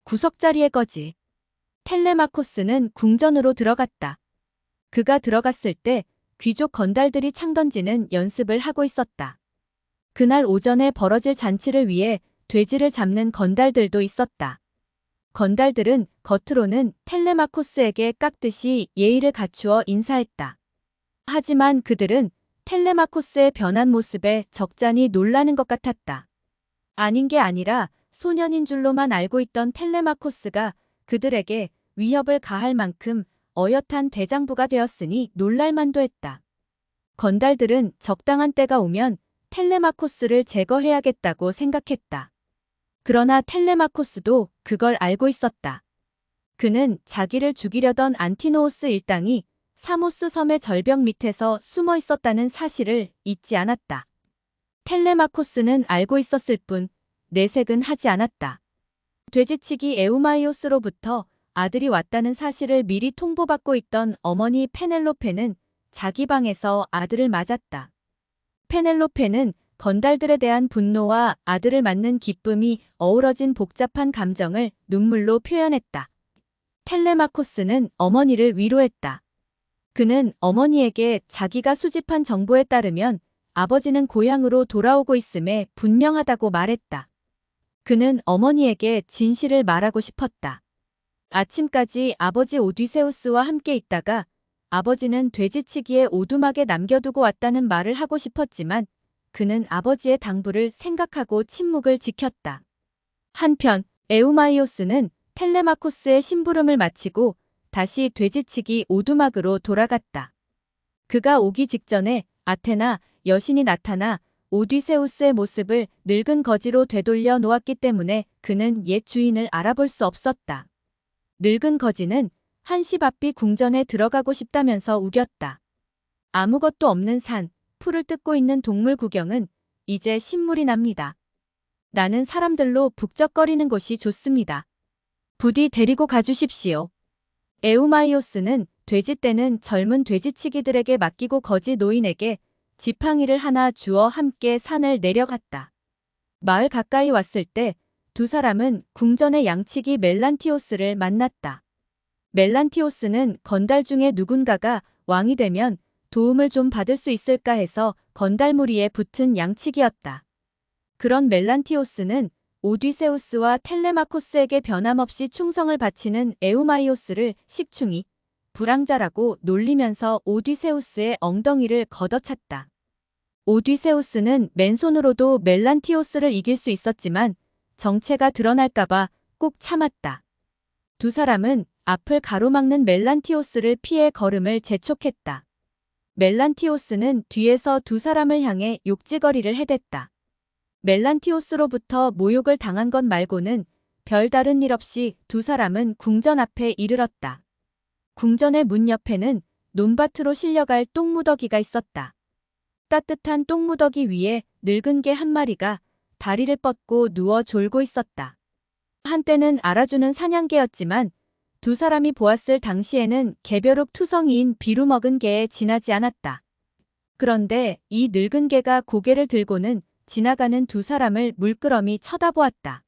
구석자리에 거지. 텔레마코스는 궁전으로 들어갔다. 그가 들어갔을 때 귀족 건달들이 창 던지는 연습을 하고 있었다. 그날 오전에 벌어질 잔치를 위해 돼지를 잡는 건달들도 있었다. 건달들은 겉으로는 텔레마코스에게 깍듯이 예의를 갖추어 인사했다. 하지만 그들은 텔레마코스의 변한 모습에 적잖이 놀라는 것 같았다. 아닌 게 아니라 소년인 줄로만 알고 있던 텔레마코스가 그들에게 위협을 가할 만큼 어엿한 대장부가 되었으니 놀랄만도 했다. 건달들은 적당한 때가 오면 텔레마코스를 제거해야겠다고 생각했다. 그러나 텔레마코스도 그걸 알고 있었다. 그는 자기를 죽이려던 안티노우스 일당이 사모스 섬의 절벽 밑에서 숨어 있었다는 사실을 잊지 않았다. 텔레마코스는 알고 있었을 뿐 내색은 하지 않았다. 돼지치기 에우마이오스로부터 아들이 왔다는 사실을 미리 통보받고 있던 어머니 페넬로페는 자기 방에서 아들을 맞았다. 페넬로페는 건달들에 대한 분노와 아들을 맞는 기쁨이 어우러진 복잡한 감정을 눈물로 표현했다. 텔레마코스는 어머니를 위로했다. 그는 어머니에게 자기가 수집한 정보에 따르면 아버지는 고향으로 돌아오고 있음에 분명하다고 말했다. 그는 어머니에게 진실을 말하고 싶었다. 아침까지 아버지 오디세우스와 함께 있다가 아버지는 돼지치기에 오두막에 남겨두고 왔다는 말을 하고 싶었지만 그는 아버지의 당부를 생각하고 침묵을 지켰다. 한편 에우마이오스는 텔레마코스의 심부름을 마치고 다시 돼지치기 오두막으로 돌아갔다. 그가 오기 직전에 아테나 여신이 나타나 오디세우스의 모습을 늙은 거지로 되돌려 놓았기 때문에 그는 옛 주인을 알아볼 수 없었다. 늙은 거지는 한시바삐 궁전에 들어가고 싶다면서 우겼다. 아무것도 없는 산, 풀을 뜯고 있는 동물 구경은 이제 신물이 납니다. 나는 사람들로 북적거리는 곳이 좋습니다. 부디 데리고 가주십시오. 에우마이오스는 돼지떼는 젊은 돼지치기들에게 맡기고 거지 노인에게 지팡이를 하나 주어 함께 산을 내려갔다. 마을 가까이 왔을 때 두 사람은 궁전의 양치기 멜란티오스를 만났다. 멜란티오스는 건달 중에 누군가가 왕이 되면 도움을 좀 받을 수 있을까 해서 건달 무리에 붙은 양치기였다. 그런 멜란티오스는 오디세우스와 텔레마코스에게 변함없이 충성을 바치는 에우마이오스를 식충이 불황자라고 놀리면서 오디세우스의 엉덩이를 걷어찼다. 오디세우스는 맨손으로도 멜란티오스를 이길 수 있었지만 정체가 드러날까봐 꾹 참았다. 두 사람은 앞을 가로막는 멜란티오스를 피해 걸음을 재촉했다. 멜란티오스는 뒤에서 두 사람을 향해 욕지거리를 해댔다. 멜란티오스로부터 모욕을 당한 것 말고는 별다른 일 없이 두 사람은 궁전 앞에 이르렀다. 궁전의 문 옆에는 논밭으로 실려갈 똥무더기가 있었다. 따뜻한 똥무더기 위에 늙은 개 한 마리가 다리를 뻗고 누워 졸고 있었다. 한때는 알아주는 사냥개였지만 두 사람이 보았을 당시에는 개벼룩 투성이인 비루 먹은 개에 지나지 않았다. 그런데 이 늙은 개가 고개를 들고는 지나가는 두 사람을 물끄러미 쳐다보았다.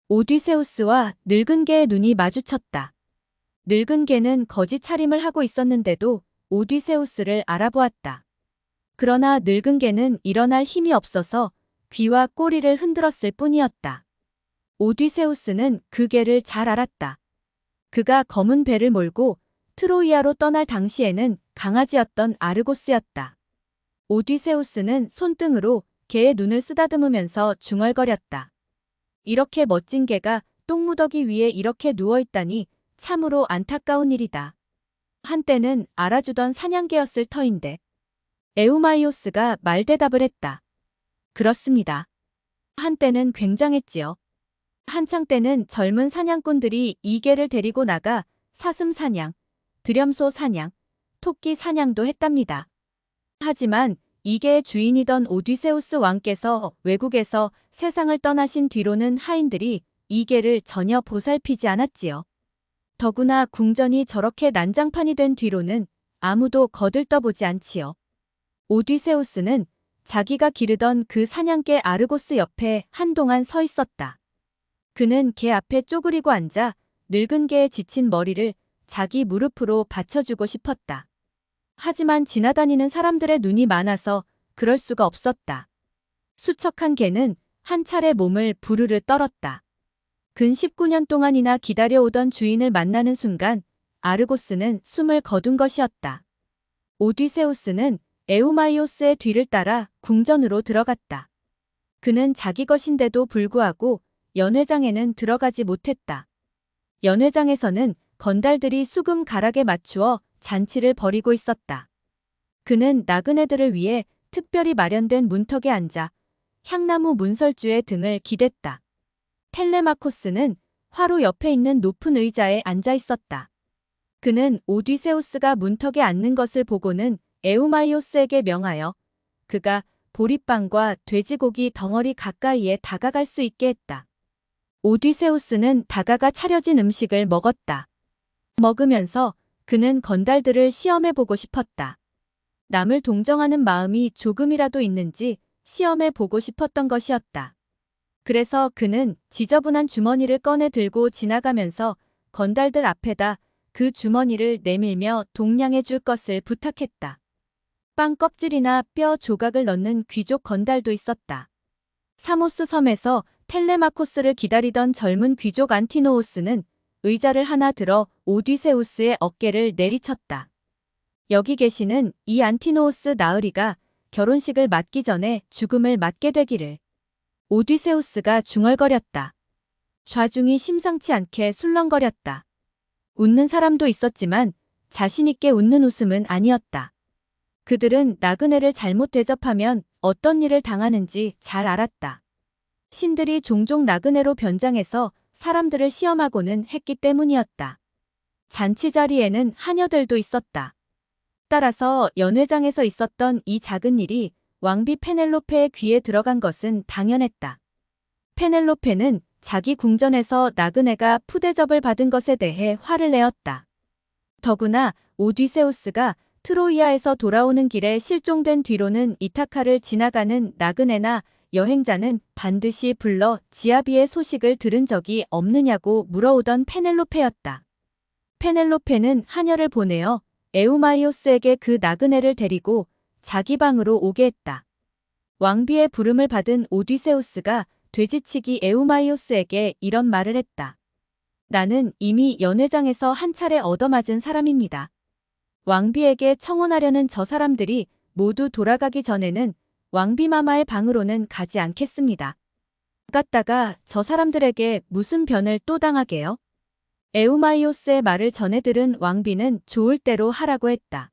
오디세우스와 늙은 개의 눈이 마주쳤다. 늙은 개는 거지 차림을 하고 있었는데도 오디세우스를 알아보았다. 그러나 늙은 개는 일어날 힘이 없어서 귀와 꼬리를 흔들었을 뿐이었다. 오디세우스는 그 개를 잘 알았다. 그가 검은 배를 몰고 트로이아로 떠날 당시에는 강아지였던 아르고스였다. 오디세우스는 손등으로 개의 눈을 쓰다듬으면서 중얼거렸다. 이렇게 멋진 개가 똥무더기 위에 이렇게 누워있다니 참으로 안타까운 일이다. 한때는 알아주던 사냥개였을 터인데. 에우마이오스가 말대답을 했다. 그렇습니다. 한때는 굉장했지요. 한창 때는 젊은 사냥꾼들이 이 개를 데리고 나가 사슴 사냥, 드렴소 사냥, 토끼 사냥도 했답니다. 하지만 이 개의 주인이던 오디세우스 왕께서 외국에서 세상을 떠나신 뒤로는 하인들이 이 개를 전혀 보살피지 않았지요. 더구나 궁전이 저렇게 난장판이 된 뒤로는 아무도 거들떠보지 않지요. 오디세우스는 자기가 기르던 그 사냥개 아르고스 옆에 한동안 서 있었다. 그는 개 앞에 쪼그리고 앉아 늙은 개의 지친 머리를 자기 무릎으로 받쳐주고 싶었다. 하지만 지나다니는 사람들의 눈이 많아서 그럴 수가 없었다. 수척한 개는 한 차례 몸을 부르르 떨었다. 근 19년 동안이나 기다려오던 주인을 만나는 순간 아르고스는 숨을 거둔 것이었다. 오디세우스는 에우마이오스의 뒤를 따라 궁전으로 들어갔다. 그는 자기 것인데도 불구하고 연회장에는 들어가지 못했다. 연회장에서는 건달들이 수금 가락에 맞추어 잔치를 벌이고 있었다. 그는 나그네들을 위해 특별히 마련된 문턱에 앉아 향나무 문설주의 등을 기댔다. 텔레마코스는 화로 옆에 있는 높은 의자에 앉아 있었다. 그는 오디세우스가 문턱에 앉는 것을 보고는 에우마이오스에게 명하여 그가 보리빵과 돼지고기 덩어리 가까이에 다가갈 수 있게 했다. 오디세우스는 다가가 차려진 음식을 먹었다. 먹으면서 그는 건달들을 시험해보고 싶었다. 남을 동정하는 마음이 조금이라도 있는지 시험해보고 싶었던 것이었다. 그래서 그는 지저분한 주머니를 꺼내 들고 지나가면서 건달들 앞에다 그 주머니를 내밀며 동냥해 줄 것을 부탁했다. 빵 껍질이나 뼈 조각을 넣는 귀족 건달도 있었다. 사모스 섬에서 텔레마코스를 기다리던 젊은 귀족 안티노우스는 의자를 하나 들어 오디세우스의 어깨를 내리쳤다. 여기 계시는 이 안티노우스 나으리가 결혼식을 맞기 전에 죽음을 맞게 되기를. 오디세우스가 중얼거렸다. 좌중이 심상치 않게 술렁거렸다. 웃는 사람도 있었지만 자신있게 웃는 웃음은 아니었다. 그들은 나그네를 잘못 대접하면 어떤 일을 당하는지 잘 알았다. 신들이 종종 나그네로 변장해서 사람들을 시험하고는 했기 때문이었다. 잔치 자리에는 하녀들도 있었다. 따라서 연회장에서 있었던 이 작은 일이 왕비 페넬로페의 귀에 들어간 것은 당연했다. 페넬로페는 자기 궁전에서 나그네가 푸대접을 받은 것에 대해 화를 내었다. 더구나 오디세우스가 트로이아에서 돌아오는 길에 실종된 뒤로는 이타카를 지나가는 나그네나 여행자는 반드시 불러 지아비의 소식을 들은 적이 없느냐고 물어오던 페넬로페였다. 페넬로페는 하녀를 보내어 에우마이오스에게 그 나그네를 데리고 자기 방으로 오게 했다. 왕비의 부름을 받은 오디세우스가 돼지치기 에우마이오스에게 이런 말을 했다. 나는 이미 연회장에서 한 차례 얻어맞은 사람입니다. 왕비에게 청혼하려는 저 사람들이 모두 돌아가기 전에는 왕비마마의 방으로는 가지 않겠습니다. 갔다가 저 사람들에게 무슨 변을 또 당하게요? 에우마이오스의 말을 전해 들은 왕비는 좋을 대로 하라고 했다.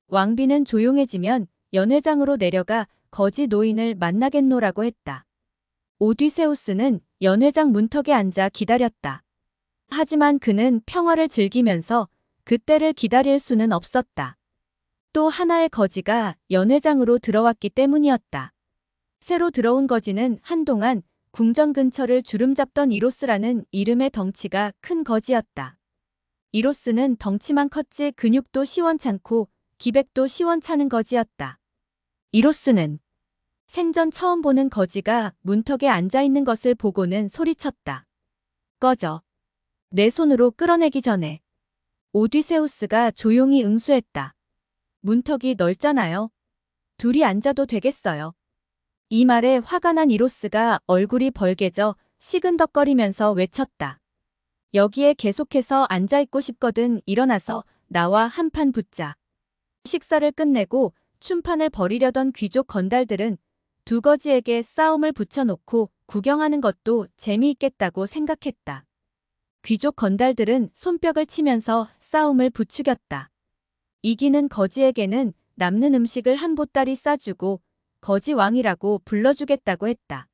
왕비는 조용해지면 연회장으로 내려가 거지 노인을 만나겠노라고 했다. 오디세우스는 연회장 문턱에 앉아 기다렸다. 하지만 그는 평화를 즐기면서 그때를 기다릴 수는 없었다. 또 하나의 거지가 연회장으로 들어왔기 때문이었다. 새로 들어온 거지는 한동안 궁전 근처를 주름잡던 이로스라는 이름의 덩치가 큰 거지였다. 이로스는 덩치만 컸지 근육도 시원찮고 기백도 시원찮은 거지였다. 이로스는 생전 처음 보는 거지가 문턱에 앉아있는 것을 보고는 소리쳤다. 꺼져. 내 손으로 끌어내기 전에. 오디세우스가 조용히 응수했다. 문턱이 넓잖아요. 둘이 앉아도 되겠어요. 이 말에 화가 난 이로스가 얼굴이 벌개져 시근덕거리면서 외쳤다. 여기에 계속해서 앉아있고 싶거든. 일어나서 나와 한판 붙자. 식사를 끝내고 춤판을 벌이려던 귀족 건달들은 두 거지에게 싸움을 붙여놓고 구경하는 것도 재미있겠다고 생각했다. 귀족 건달들은 손뼉을 치면서 싸움을 부추겼다. 이기는 거지에게는 남는 음식을 한 보따리 싸주고 거지왕이라고 불러주겠다고 했다.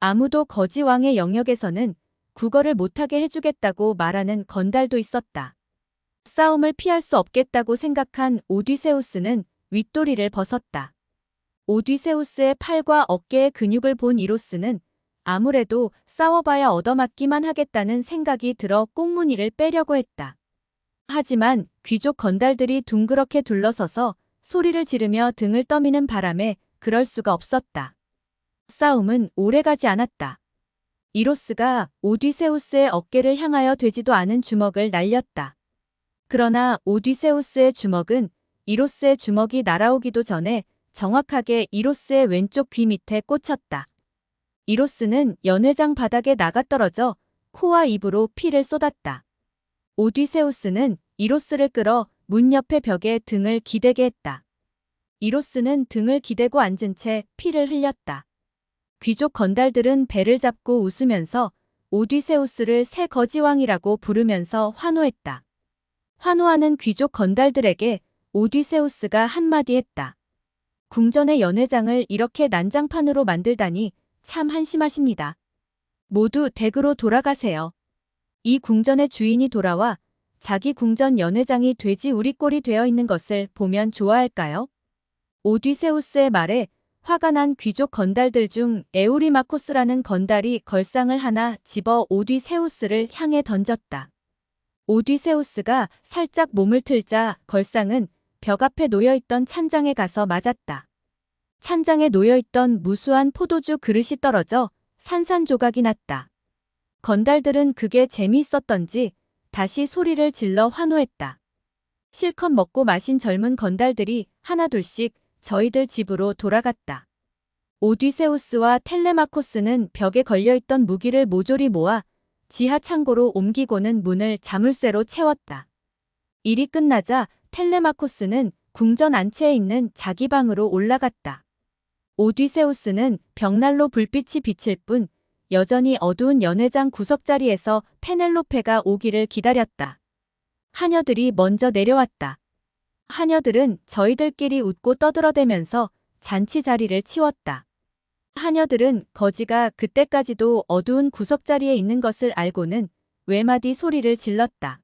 아무도 거지왕의 영역에서는 구걸을 못하게 해주겠다고 말하는 건달도 있었다. 싸움을 피할 수 없겠다고 생각한 오디세우스는 윗도리를 벗었다. 오디세우스의 팔과 어깨의 근육을 본 이로스는 아무래도 싸워봐야 얻어맞기만 하겠다는 생각이 들어 꽁무니를 빼려고 했다. 하지만 귀족 건달들이 둥그렇게 둘러서서 소리를 지르며 등을 떠미는 바람에 그럴 수가 없었다. 싸움은 오래가지 않았다. 이로스가 오디세우스의 어깨를 향하여 되지도 않은 주먹을 날렸다. 그러나 오디세우스의 주먹은 이로스의 주먹이 날아오기도 전에 정확하게 이로스의 왼쪽 귀 밑에 꽂혔다. 이로스는 연회장 바닥에 나가떨어져 코와 입으로 피를 쏟았다. 오디세우스는 이로스를 끌어 문 옆의 벽에 등을 기대게 했다. 이로스는 등을 기대고 앉은 채 피를 흘렸다. 귀족 건달들은 배를 잡고 웃으면서 오디세우스를 새 거지왕이라고 부르면서 환호했다. 환호하는 귀족 건달들에게 오디세우스가 한마디 했다. 궁전의 연회장을 이렇게 난장판으로 만들다니 참 한심하십니다. 모두 댁으로 돌아가세요. 이 궁전의 주인이 돌아와 자기 궁전 연회장이 돼지 우리 꼴이 되어 있는 것을 보면 좋아할까요? 오디세우스의 말에 화가 난 귀족 건달들 중 에우리마코스라는 건달이 걸상을 하나 집어 오디세우스를 향해 던졌다. 오디세우스가 살짝 몸을 틀자 걸상은 벽 앞에 놓여있던 찬장에 가서 맞았다. 찬장에 놓여있던 무수한 포도주 그릇이 떨어져 산산조각이 났다. 건달들은 그게 재미있었던지 다시 소리를 질러 환호했다. 실컷 먹고 마신 젊은 건달들이 하나둘씩 저희들 집으로 돌아갔다. 오디세우스와 텔레마코스는 벽에 걸려있던 무기를 모조리 모아 지하 창고로 옮기고는 문을 자물쇠로 채웠다. 일이 끝나자 텔레마코스는 궁전 안채에 있는 자기 방으로 올라갔다. 오디세우스는 벽난로 불빛이 비칠 뿐 여전히 어두운 연회장 구석자리에서 페넬로페가 오기를 기다렸다. 하녀들이 먼저 내려왔다. 하녀들은 저희들끼리 웃고 떠들어대면서 잔치 자리를 치웠다. 하녀들은 거지가 그때까지도 어두운 구석자리에 있는 것을 알고는 외마디 소리를 질렀다.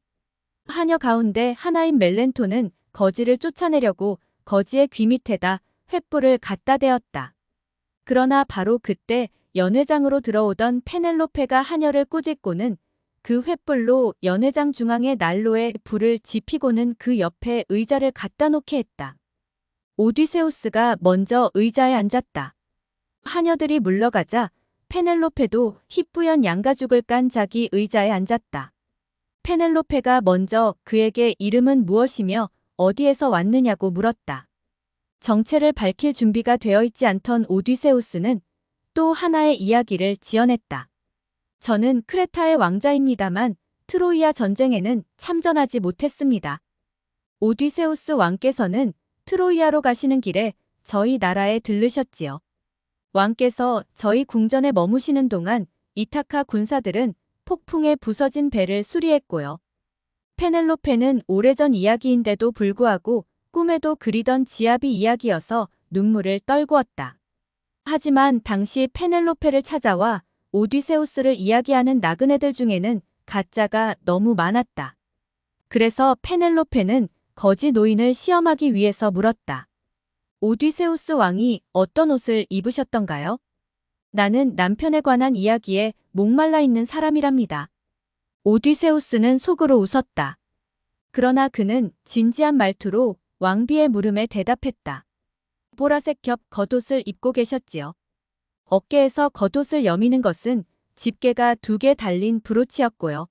하녀 가운데 하나인 멜렌토는 거지를 쫓아내려고 거지의 귀 밑에다 횃불을 갖다 대었다. 그러나 바로 그때 연회장으로 들어오던 페넬로페가 하녀를 꾸짖고는 그 횃불로 연회장 중앙의 난로에 불을 지피고는 그 옆에 의자를 갖다 놓게 했다. 오디세우스가 먼저 의자에 앉았다. 하녀들이 물러가자 페넬로페도 희뿌연 양가죽을 깐 자기 의자에 앉았다. 페넬로페가 먼저 그에게 이름은 무엇이며 어디에서 왔느냐고 물었다. 정체를 밝힐 준비가 되어 있지 않던 오디세우스는 또 하나의 이야기를 지어냈다. 저는 크레타의 왕자입니다만 트로이아 전쟁에는 참전하지 못했습니다. 오디세우스 왕께서는 트로이아로 가시는 길에 저희 나라에 들르셨지요. 왕께서 저희 궁전에 머무시는 동안 이타카 군사들은 폭풍에 부서진 배를 수리했고요. 페넬로페는 오래전 이야기인데도 불구하고 꿈에도 그리던 지아비 이야기여서 눈물을 떨구었다. 하지만 당시 페넬로페를 찾아와 오디세우스를 이야기하는 나그네들 중에는 가짜가 너무 많았다. 그래서 페넬로페는 거지 노인을 시험하기 위해서 물었다. 오디세우스 왕이 어떤 옷을 입으셨던가요? 나는 남편에 관한 이야기에 목말라 있는 사람이랍니다. 오디세우스는 속으로 웃었다. 그러나 그는 진지한 말투로 왕비의 물음에 대답했다. 보라색 겹 겉옷을 입고 계셨지요. 어깨에서 겉옷을 여미는 것은 집게가 2개 달린 브로치였고요.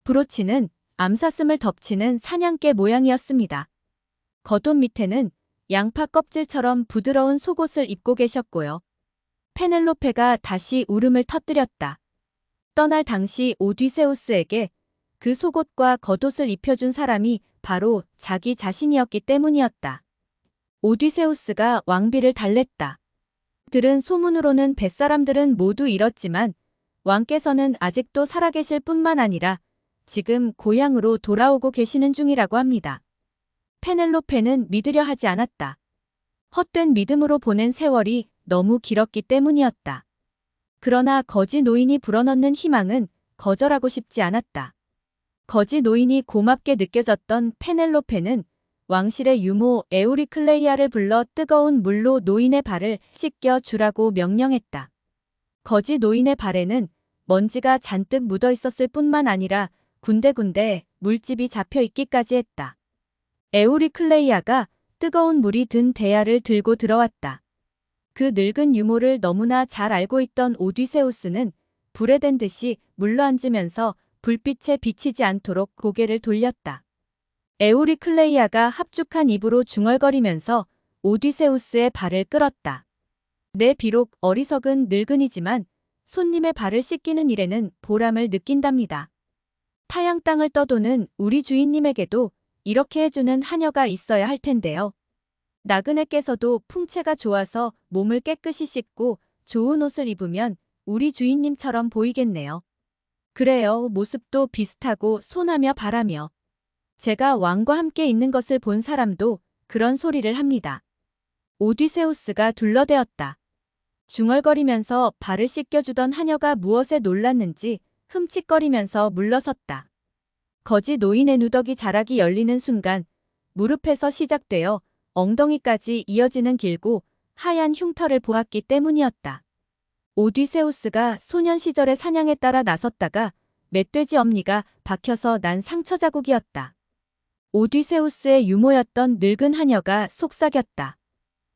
브로치는 암사슴을 덮치는 사냥개 모양이었습니다. 겉옷 밑에는 양파 껍질처럼 부드러운 속옷을 입고 계셨고요. 페넬로페가 다시 울음을 터뜨렸다. 떠날 당시 오디세우스에게 그 속옷과 겉옷을 입혀준 사람이 바로 자기 자신이었기 때문이었다. 오디세우스가 왕비를 달랬다. 들은 소문으로는 뱃사람들은 모두 잃었지만 왕께서는 아직도 살아계실 뿐만 아니라 지금 고향으로 돌아오고 계시는 중이라고 합니다. 페넬로페는 믿으려 하지 않았다. 헛된 믿음으로 보낸 세월이 너무 길었기 때문이었다. 그러나 거지 노인이 불어넣는 희망은 거절하고 싶지 않았다. 거지 노인이 고맙게 느껴졌던 페넬로페는 왕실의 유모 에우리클레이아를 불러 뜨거운 물로 노인의 발을 씻겨 주라고 명령했다. 거지 노인의 발에는 먼지가 잔뜩 묻어 있었을 뿐만 아니라 군데군데 물집이 잡혀 있기까지 했다. 에우리클레이아가 뜨거운 물이 든 대야를 들고 들어왔다. 그 늙은 유모를 너무나 잘 알고 있던 오디세우스는 불에 댄 듯이 물러앉으면서 불빛에 비치지 않도록 고개를 돌렸다. 에우리클레이아가 합죽한 입으로 중얼거리면서 오디세우스의 발을 끌었다. 내 비록 어리석은 늙은이지만 손님의 발을 씻기는 일에는 보람을 느낀답니다. 타양 땅을 떠도는 우리 주인님에게도 이렇게 해주는 하녀가 있어야 할 텐데요. 나그네께서도 풍채가 좋아서 몸을 깨끗이 씻고 좋은 옷을 입으면 우리 주인님처럼 보이겠네요. 그래요. 모습도 비슷하고 손하며 발하며. 제가 왕과 함께 있는 것을 본 사람도 그런 소리를 합니다. 오디세우스가 둘러대었다. 중얼거리면서 발을 씻겨주던 하녀가 무엇에 놀랐는지 흠칫거리면서 물러섰다. 거지 노인의 누더기 자락이 열리는 순간 무릎에서 시작되어 엉덩이까지 이어지는 길고 하얀 흉터를 보았기 때문이었다. 오디세우스가 소년 시절의 사냥에 따라 나섰다가 멧돼지 엄니가 박혀서 난 상처 자국이었다. 오디세우스의 유모였던 늙은 하녀가 속삭였다.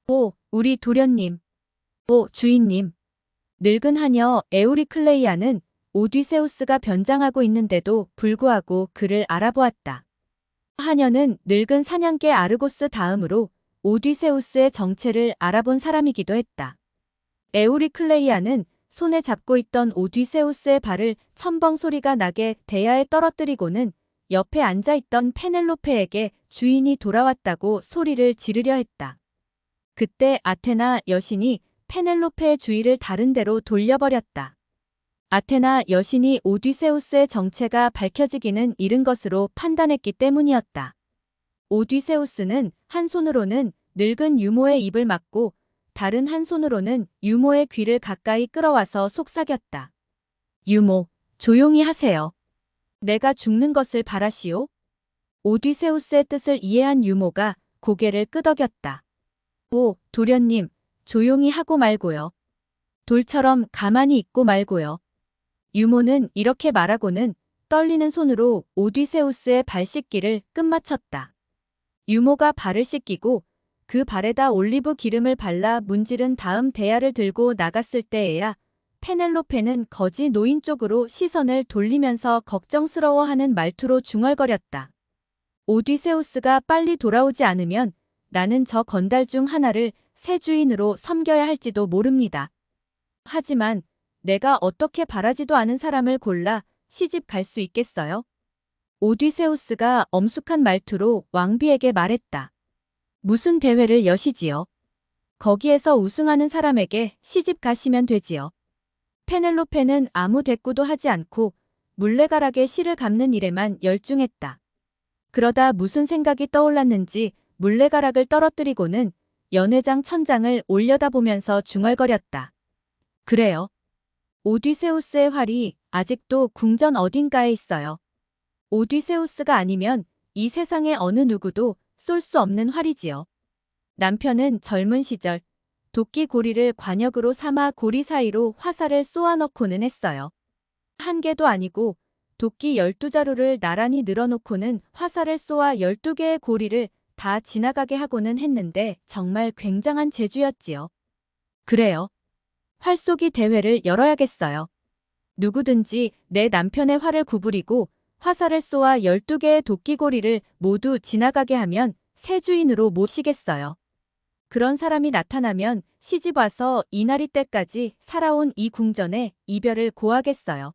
오, 우리 도련님. 오, 주인님. 늙은 하녀 에우리클레이아는 오디세우스가 변장하고 있는데도 불구하고 그를 알아보았다. 하녀는 늙은 사냥개 아르고스 다음으로 오디세우스의 정체를 알아본 사람이기도 했다. 에우리클레이아는 손에 잡고 있던 오디세우스의 발을 첨벙 소리가 나게 대야에 떨어뜨리고는 옆에 앉아있던 페넬로페에게 주인이 돌아왔다고 소리를 지르려 했다. 그때 아테나 여신이 페넬로페의 주의를 다른 데로 돌려버렸다. 아테나 여신이 오디세우스의 정체가 밝혀지기는 이른 것으로 판단했기 때문이었다. 오디세우스는 한 손으로는 늙은 유모의 입을 막고 다른 한 손으로는 유모의 귀를 가까이 끌어와서 속삭였다. 유모, 조용히 하세요. 내가 죽는 것을 바라시오? 오디세우스의 뜻을 이해한 유모가 고개를 끄덕였다. 오, 도련님, 조용히 하고 말고요. 돌처럼 가만히 있고 말고요. 유모는 이렇게 말하고는 떨리는 손으로 오디세우스의 발 씻기를 끝마쳤다. 유모가 발을 씻기고 그 발에다 올리브 기름을 발라 문지른 다음 대야를 들고 나갔을 때에야 페넬로페는 거지 노인 쪽으로 시선을 돌리면서 걱정스러워하는 말투로 중얼거렸다. 오디세우스가 빨리 돌아오지 않으면 나는 저 건달 중 하나를 새 주인으로 섬겨야 할지도 모릅니다. 하지만 내가 어떻게 바라지도 않은 사람을 골라 시집 갈 수 있겠어요? 오디세우스가 엄숙한 말투로 왕비에게 말했다. 무슨 대회를 여시지요? 거기에서 우승하는 사람에게 시집 가시면 되지요. 페넬로페는 아무 대꾸도 하지 않고 물레가락에 실을 감는 일에만 열중했다. 그러다 무슨 생각이 떠올랐는지 물레가락을 떨어뜨리고는 연회장 천장을 올려다보면서 중얼거렸다. 그래요. 오디세우스의 활이 아직도 궁전 어딘가에 있어요. 오디세우스가 아니면 이 세상의 어느 누구도 쏠 수 없는 활이지요. 남편은 젊은 시절 도끼 고리를 관역으로 삼아 고리 사이로 화살을 쏘아 넣고는 했어요. 한 개도 아니고 도끼 12자루를 나란히 늘어놓고는 화살을 쏘아 12개의 고리를 다 지나가게 하고는 했는데 정말 굉장한 재주였지요. 그래요. 활쏘기 대회를 열어야겠어요. 누구든지 내 남편의 활을 구부리고 화살을 쏘아 12개의 도끼고리를 모두 지나가게 하면 새 주인으로 모시겠어요. 그런 사람이 나타나면 시집와서 이날이 때까지 살아온 이 궁전에 이별을 고하겠어요.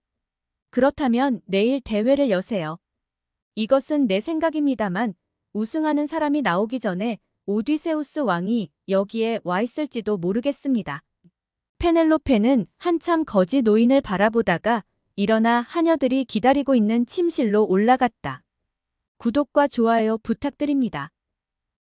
그렇다면 내일 대회를 여세요. 이것은 내 생각입니다만 우승하는 사람이 나오기 전에 오디세우스 왕이 여기에 와 있을지도 모르겠습니다. 페넬로페는 한참 거지 노인을 바라보다가 일어나 하녀들이 기다리고 있는 침실로 올라갔다. 구독과 좋아요 부탁드립니다.